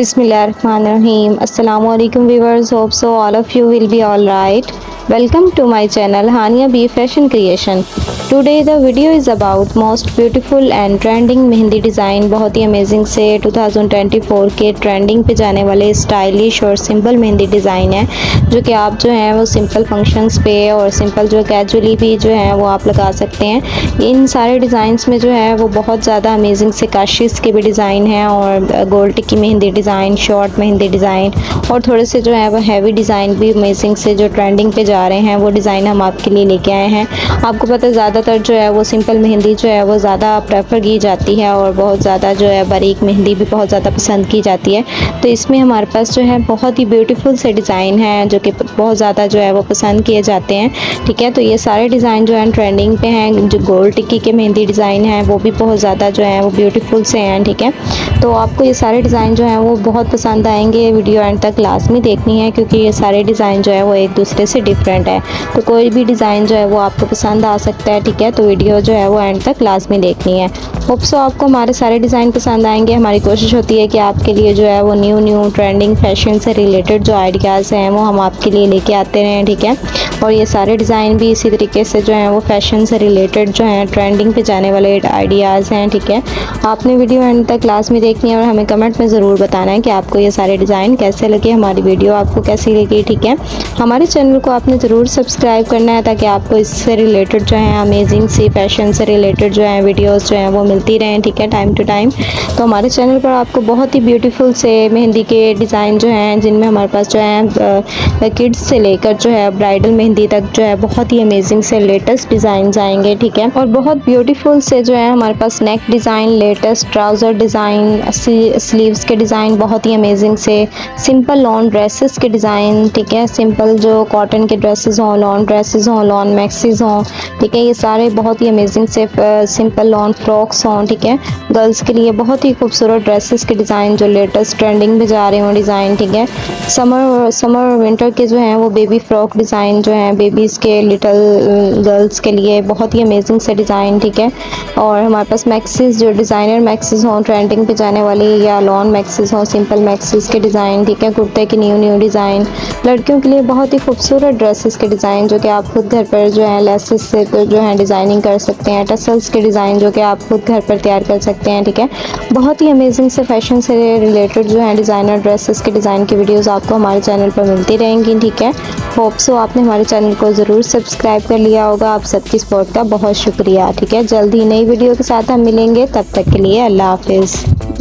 Bismillahirrahmanirrahim. Assalamu alaikum viewers. Hope so all of you will be all right. Welcome to my channel haniaB Fashion Creation. Today the video is about most beautiful and trending mehndi design. बहुत ही amazing से 2024 के trending पे जाने वाले stylish और simple mehndi design है, जो कि आप जो है वो सिंपल फंक्शंस पे और सिंपल जो कैजुअली भी जो है वो आप लगा सकते हैं। इन सारे डिज़ाइंस में जो है वो बहुत ज़्यादा अमेजिंग से काशिश के भी डिज़ाइन हैं और गोल्ड की mehndi design, short mehndi design और थोड़े से जो है वो हैवी डिज़ाइन भी अमेजिंग से जो ट्रेंडिंग पे जा रहे हैं वो डिज़ाइन हम आपके लिए लेके आए हैं। आपको पता है ज़्यादातर जो है वो सिंपल मेहंदी जो है वो ज़्यादा प्रेफर की जाती है और बहुत ज़्यादा जो है बारीक मेहंदी भी बहुत ज़्यादा पसंद की जाती है। तो इसमें हमारे पास जो है बहुत ही ब्यूटीफुल से डिज़ाइन हैं जो कि बहुत ज़्यादा जो है वो पसंद किए जाते हैं। ठीक है, तो ये सारे डिज़ाइन जो है ट्रेंडिंग पे हैं। जो गोल्ड टिक्की के मेहंदी डिज़ाइन हैं वो भी बहुत ज़्यादा जो है वो ब्यूटीफुल से हैं। ठीक है, तो आपको ये सारे डिज़ाइन जो हैं वो बहुत पसंद आएंगे। वीडियो एंड तक लाजमी देखनी है क्योंकि ये सारे डिज़ाइन जो है वो एक दूसरे से डिफरेंट है, तो कोई भी डिज़ाइन जो है वो आपको पसंद आ सकता है। ठीक है, तो वीडियो जो है वो एंड तक लाजमी देखनी है। होप सो आपको हमारे सारे डिज़ाइन पसंद आएंगे। हमारी कोशिश होती है कि आपके लिए जो है वो न्यू ट्रेंडिंग फैशन से रिलेटेड जो आइडियाज़ हैं वो हम आपके लिए लेके आते रहें। ठीक है, और ये सारे डिज़ाइन भी इसी तरीके से जो हैं वो फैशन से रिलेटेड जो हैं ट्रेंडिंग पे जाने वाले आइडियाज़ हैं। ठीक है, आपने वीडियो एंड तक लाजमी देखनी है और हमें कमेंट में ज़रूर बताना है कि आपको ये सारे डिज़ाइन कैसे लगे, हमारी वीडियो आपको कैसी लगी। ठीक है, हमारे चैनल को आपने ज़रूर सब्सक्राइब करना है ताकि आपको इससे रिलेटेड जो है अमेजिंग सी फैशन से रिलेटेड जो है वीडियोस जो हैं वो मिलती रहें। ठीक है, टाइम टू टाइम। तो हमारे चैनल पर आपको बहुत ही ब्यूटीफुल से मेहंदी के डिज़ाइन जो हैं, जिनमें हमारे पास जो है किड्स से लेकर जो है ब्राइडल मेहंदी तक जो है बहुत ही अमेजिंग से लेटेस्ट डिज़ाइन आएंगे। ठीक है, और बहुत ब्यूटीफुल से जो है हमारे पास neck design, latest trouser design, sleeves के डिज़ाइन बहुत ही अमेजिंग से, सिंपल लॉन ड्रेसेस के डिज़ाइन। ठीक है, सिंपल जो कॉटन के ड्रेसेस हों, लॉन ड्रेसेस हों, लॉन मैक्सीज हों। ठीक है, ये सारे बहुत ही अमेजिंग से सिंपल लॉन फ्रॉक्स हों। ठीक है, गर्ल्स के लिए बहुत ही खूबसूरत ड्रेसेस के डिज़ाइन जो लेटेस्ट ट्रेंडिंग में जा रहे हों डिज़ाइन। ठीक है, समर और विंटर के जो हैं वो बेबी फ्रॉक डिज़ाइन जो हैं बेबीज़ के, लिटिल गर्ल्स के लिए बहुत ही अमेजिंग से डिज़ाइन। ठीक है, और हमारे पास मैक्सीज जो डिज़ाइनर मैक्सीज हों ट्रेंडिंग पे जाने वाली, या लॉन मैक्सीज हों, सिंपल मैक्सीज के डिज़ाइन। ठीक है, कुर्ते के न्यू डिज़ाइन, लड़कियों के लिए बहुत ही खूबसूरत ड्रेसेस के डिज़ाइन जो कि आप खुद घर पर जो है लेसेस से जो है डिज़ाइनिंग कर सकते हैं, टसल्स के डिज़ाइन जो कि आप खुद घर पर तैयार कर सकते हैं। ठीक है, बहुत ही अमेजिंग से फैशन से रिलेटेड जो है डिज़ाइनर ड्रेसेस के डिज़ाइन की वीडियोस आपको हमारे चैनल पर मिलती रहेंगी। ठीक है, होप सो आपने हमारे चैनल को ज़रूर सब्सक्राइब कर लिया होगा। आप सबकी सपोर्ट का बहुत शुक्रिया। ठीक है, जल्द ही नई वीडियो के साथ हम मिलेंगे, तब तक के लिए अल्लाह हाफिज़।